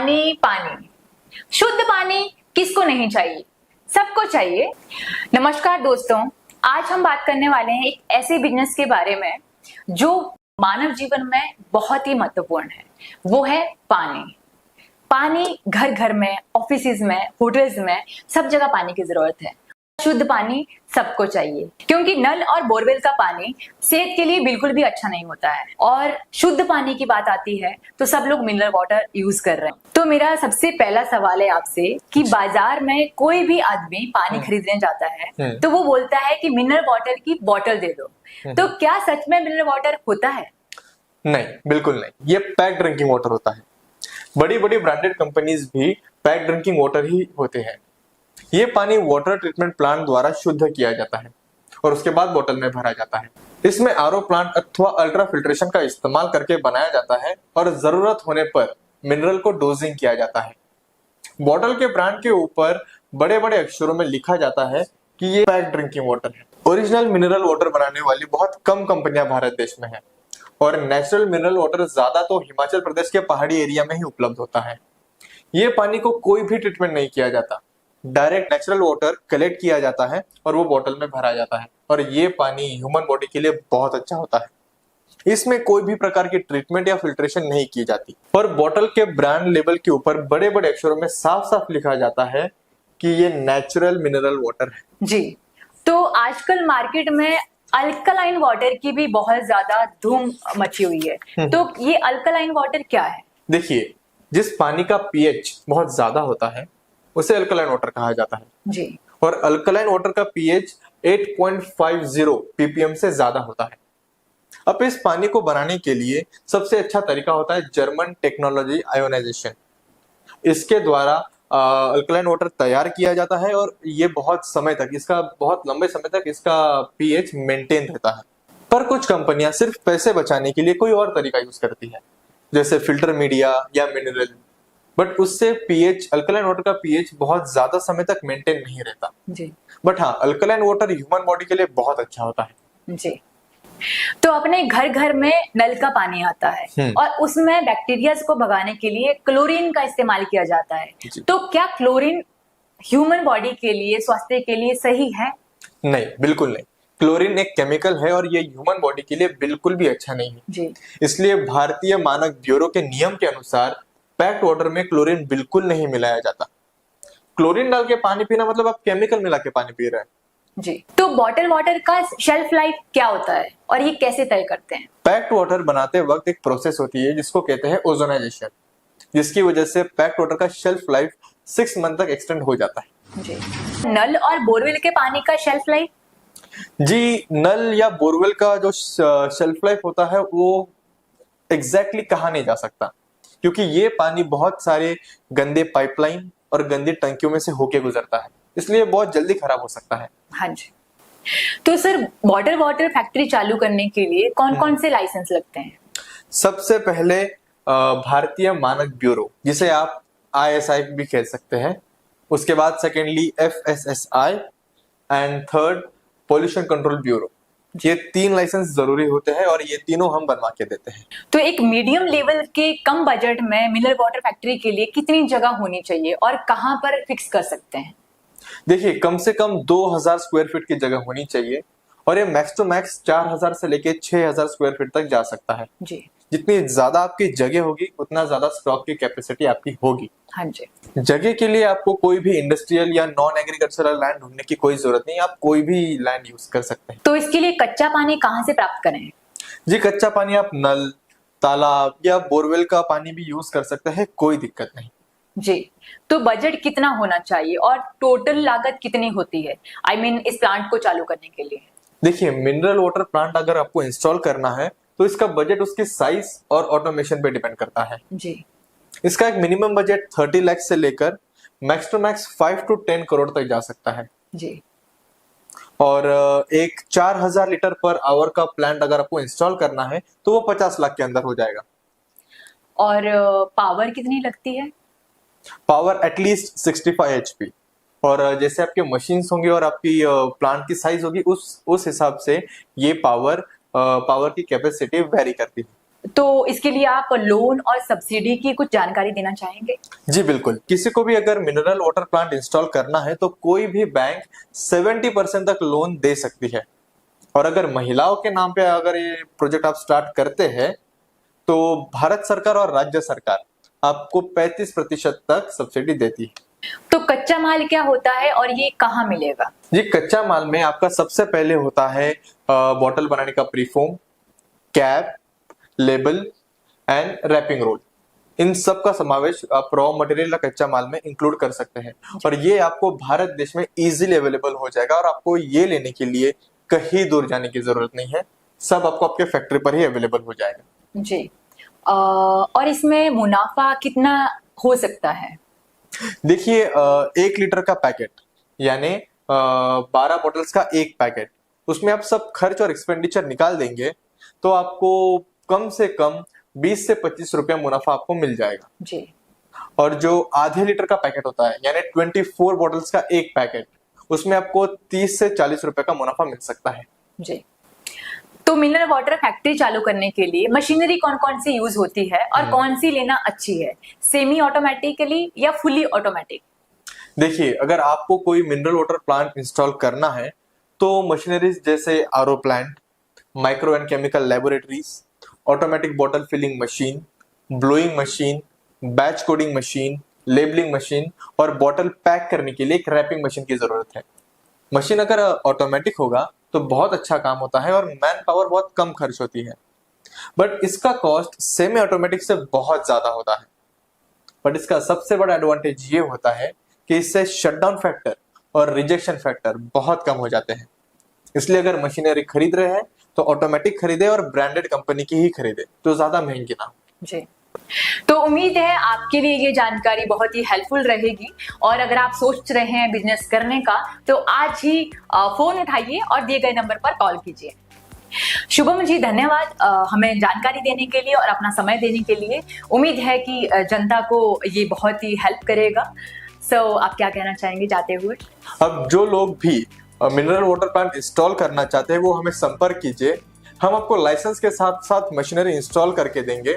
पानी पानी, शुद्ध पानी किसको नहीं चाहिए, सबको चाहिए। नमस्कार दोस्तों, आज हम बात करने वाले हैं एक ऐसे बिजनेस के बारे में जो मानव जीवन में बहुत ही महत्वपूर्ण है। वो है पानी। पानी घर घर में, ऑफिसेज में, होटल्स में, सब जगह पानी की जरूरत है। शुद्ध पानी सबको चाहिए क्योंकि नल और बोरवेल का पानी सेहत के लिए बिल्कुल भी अच्छा नहीं होता है। और शुद्ध पानी की बात आती है तो सब लोग मिनरल वाटर यूज कर रहे हैं। तो मेरा सबसे पहला सवाल है आपसे कि बाजार में कोई भी आदमी पानी खरीदने जाता है तो वो बोलता है कि मिनरल वाटर की बोतल दे दो, तो क्या सच में मिनरल वाटर होता है? नहीं, बिल्कुल नहीं। ये पैक ड्रिंकिंग वाटर होता है। बड़ी बड़ी ब्रांडेड कंपनीज भी पैक ड्रिंकिंग वाटर ही होते हैं। ये पानी वाटर ट्रीटमेंट प्लांट द्वारा शुद्ध किया जाता है और उसके बाद बोतल में भरा जाता है। इसमें आरओ प्लांट अथवा अल्ट्रा फिल्ट्रेशन का इस्तेमाल करके बनाया जाता है और जरूरत होने पर मिनरल को डोजिंग किया जाता है। बोतल के ब्रांड के ऊपर बड़े बड़े अक्षरों में लिखा जाता है कि ये पैक ड्रिंकिंग वाटर है। ओरिजिनल मिनरल वाटर बनाने वाली बहुत कम कंपनियां भारत देश में है और नेचुरल मिनरल वाटर ज्यादा तो हिमाचल प्रदेश के पहाड़ी एरिया में ही उपलब्ध होता है। ये पानी को कोई भी ट्रीटमेंट नहीं किया जाता, डायरेक्ट नेचुरल वाटर कलेक्ट किया जाता है और वो बोतल में भरा जाता है। और ये पानी ह्यूमन बॉडी के लिए बहुत अच्छा होता है। इसमें कोई भी प्रकार की ट्रीटमेंट या फिल्ट्रेशन नहीं की जाती और बोतल के ब्रांड लेबल के ऊपर बड़े बड़े अक्षरों में साफ साफ लिखा जाता है कि ये नेचुरल मिनरल वाटर है। जी, तो आजकल मार्केट में अल्कलाइन वाटर की भी बहुत ज्यादा धूम मची हुई है। तो ये अल्कलाइन वाटर क्या है? देखिए, जिस पानी का पीएच बहुत ज्यादा होता है उसे अल्कलाइन वाटर कहा जाता है जी। और अल्कलाइन वाटर का पीएच 8.50 ppm से ज्यादा होता है। अब इस पानी को बनाने के लिए सबसे अच्छा तरीका होता है जर्मन टेक्नोलॉजी आयोनाइजेशन। इसके द्वारा अल्कलाइन वाटर तैयार किया जाता है और ये बहुत लंबे समय तक इसका पीएच मेंटेन रहता है। पर कुछ कंपनियां सिर्फ पैसे बचाने के लिए कोई और तरीका यूज करती है, जैसे फिल्टर मीडिया या मिनरल, बट उससे पीएच, अल्कलाइन वाटर का पीएच बहुत ज्यादा समय तक मेंटेन नहीं रहता जी। बट हाँ, अल्कलाइन वाटर ह्यूमन बॉडी के लिए बहुत अच्छा होता है। जी, तो अपने घर घर में नल का पानी आता है और उसमें बैक्टीरिया को भगाने के लिए क्लोरीन का इस्तेमाल किया जाता है। तो क्या क्लोरीन ह्यूमन बॉडी के लिए, स्वास्थ्य के लिए सही है? नहीं, बिल्कुल नहीं। क्लोरीन एक केमिकल है और ये ह्यूमन बॉडी के लिए बिल्कुल भी अच्छा नहीं है जी। इसलिए भारतीय मानक ब्यूरो के नियम के अनुसार पैक्ड वाटर में क्लोरीन बिल्कुल नहीं मिलाया जाता। क्लोरीन डाल के पानी पीना मतलब आप केमिकल मिला के पानी पी रहे हैं। जी, तो बॉटल वाटर का शेल्फ लाइफ क्या होता है और ये कैसे तय करते हैं? पैक्ड वाटर बनाते वक्त एक प्रोसेस होती है जिसको कहते हैं ओजोनाइजेशन, जिसकी वजह से पैक्ड वाटर का शेल्फ लाइफ 6 मंथ तक एक्सटेंड हो जाता है। जी। नल और बोरवेल के पानी का शेल्फ लाइफ? जी, नल या बोरवेल का जो शेल्फ लाइफ होता है वो एग्जैक्टली कहा नहीं जा सकता क्योंकि ये पानी बहुत सारे गंदे पाइपलाइन और गंदी टंकियों में से होके गुजरता है, इसलिए बहुत जल्दी खराब हो सकता है। हाँ जी। तो सर, बॉटल वाटर फैक्ट्री चालू करने के लिए कौन कौन से लाइसेंस लगते हैं? सबसे पहले भारतीय मानक ब्यूरो, जिसे आप ISI भी कह सकते हैं। उसके बाद secondly FSSI and third pollution control bureau. ये 3 लाइसेंस जरूरी होते हैं और ये तीनों हम बनवा के देते हैं। तो एक मीडियम लेवल के कम बजट में मिनरल वाटर फैक्ट्री के लिए कितनी जगह होनी चाहिए और कहां पर फिक्स कर सकते हैं? देखिए, कम से कम 2000 स्क्वायर फीट की जगह होनी चाहिए और ये मैक्स टू मैक्स 4000 से लेके 6000 स्क्वायर फीट तक जा सकता है। जी। जितनी ज्यादा आपकी जगह होगी उतना ज्यादा स्टॉक की कैपेसिटी आपकी होगी। हाँ जी। जगह के लिए आपको कोई भी इंडस्ट्रियल या नॉन एग्रीकल्चरल लैंड ढूंढने की कोई जरूरत नहीं, आप कोई भी लैंड यूज कर सकते हैं। तो इसके लिए कच्चा पानी कहाँ से प्राप्त करें? जी, कच्चा पानी आप नल, तालाब या बोरवेल का पानी भी यूज कर सकते हैं, कोई दिक्कत नहीं। जी, तो बजट कितना होना चाहिए और टोटल लागत कितनी होती है, I mean, इस प्लांट को चालू करने के लिए? देखिए, मिनरल वाटर प्लांट अगर आपको इंस्टॉल करना है तो इसका बजट उसकी साइज और ऑटोमेशन पे डिपेंड करता है। जी। इसका एक मिनिमम बजट 30 लाख से लेकर max to max 5 to 10 crore तक जा सकता है। जी। और एक 4000 लीटर पर आवर का प्लांट अगर आपको इंस्टॉल करना है तो वो 50 लाख के अंदर हो जाएगा। और पावर कितनी लगती है? पावर एटलीस्ट 65 HP और जैसे आपके मशीन्स होंगे और आपकी प्लांट की साइज होगी उस हिसाब से ये पावर की कैपेसिटी वेरी करती है। तो इसके लिए आप लोन और सब्सिडी की कुछ जानकारी देना चाहेंगे? जी बिल्कुल। किसी को भी अगर मिनरल वाटर प्लांट इंस्टॉल करना है तो कोई भी बैंक 70% तक लोन दे सकती है। और अगर महिलाओं के नाम पे अगर ये प्रोजेक्ट आप स्टार्ट करते हैं तो भारत सरकार और राज्य सरकार आपको 35% तक सब्सिडी देती है। तो कच्चा माल क्या होता है और ये कहाँ मिलेगा? जी, कच्चा माल में आपका सबसे पहले होता है बॉटल बनाने का preform, cap, label and wrapping roll. इन सब का समावेश आप रॉ मटेरियल या कच्चा माल में इंक्लूड कर सकते हैं और ये आपको भारत देश में इजीली अवेलेबल हो जाएगा और आपको ये लेने के लिए कहीं दूर जाने की जरूरत नहीं है। सब आपको आपके फैक्ट्री पर ही अवेलेबल हो जाएगा। जी। और इसमें मुनाफा कितना हो सकता है? देखिए, 1 लीटर का पैकेट यानी 12 बॉटल्स का एक पैकेट, उसमें आप सब खर्च और एक्सपेंडिचर निकाल देंगे तो आपको कम से कम 20 से 25 रुपया मुनाफा आपको मिल जाएगा। जी। और जो आधे लीटर का पैकेट होता है यानी 24 बॉटल्स का एक पैकेट, उसमें आपको 30 से 40 रुपए का मुनाफा मिल सकता है। जी। तो मिनरल वाटर फैक्ट्री चालू करने के लिए मशीनरी कौन कौन सी यूज होती है और कौन सी लेना अच्छी है, सेमी ऑटोमेटिकली या फुली ऑटोमेटिक? देखिए, अगर आपको कोई मिनरल वाटर प्लांट इंस्टॉल करना है तो मशीनरीज जैसे RO plant, micro and chemical laboratories, automatic bottle filling machine, blowing machine, batch coding machine, labelling machine और बॉटल पैक करने के लिए एक रैपिंग मशीन की जरूरत है। मशीन अगर ऑटोमेटिक होगा तो बहुत अच्छा काम होता है और मैन पावर बहुत कम खर्च होती है, बट इसका कॉस्ट सेमी ऑटोमेटिक से बहुत ज्यादा होता है। बट इसका सबसे बड़ा एडवांटेज ये होता है कि इससे शटडाउन फैक्टर और रिजेक्शन फैक्टर बहुत कम हो जाते हैं। इसलिए अगर मशीनरी खरीद रहे हैं तो ऑटोमेटिक खरीदे और ब्रांडेड कंपनी की ही खरीदे, तो ज्यादा महंगी ना हो। जी। तो उम्मीद है आपके लिए ये जानकारी बहुत ही हेल्पफुल रहेगी और अगर आप सोच रहे हैं बिजनेस करने का तो आज ही फोन उठाइए और दिए गए नंबर पर कॉल कीजिए। शुभम जी, धन्यवाद हमें जानकारी देने के लिए और अपना समय देने के लिए। उम्मीद है कि जनता को ये बहुत ही हेल्प करेगा। आप क्या कहना चाहेंगे जाते हुए? अब जो लोग भी मिनरल वाटर प्लांट इंस्टॉल करना चाहते हैं वो हमें संपर्क कीजिए। हम आपको लाइसेंस के साथ साथ मशीनरी इंस्टॉल करके देंगे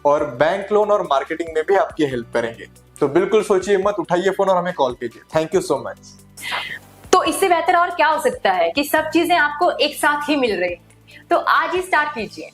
और बैंक लोन और मार्केटिंग में भी आपकी हेल्प करेंगे। तो बिल्कुल सोचिए मत, उठाइए फोन और हमें कॉल कीजिए। Thank you so much. तो इससे बेहतर और क्या हो सकता है कि सब चीजें आपको एक साथ ही मिल रही, तो आज ही स्टार्ट कीजिए।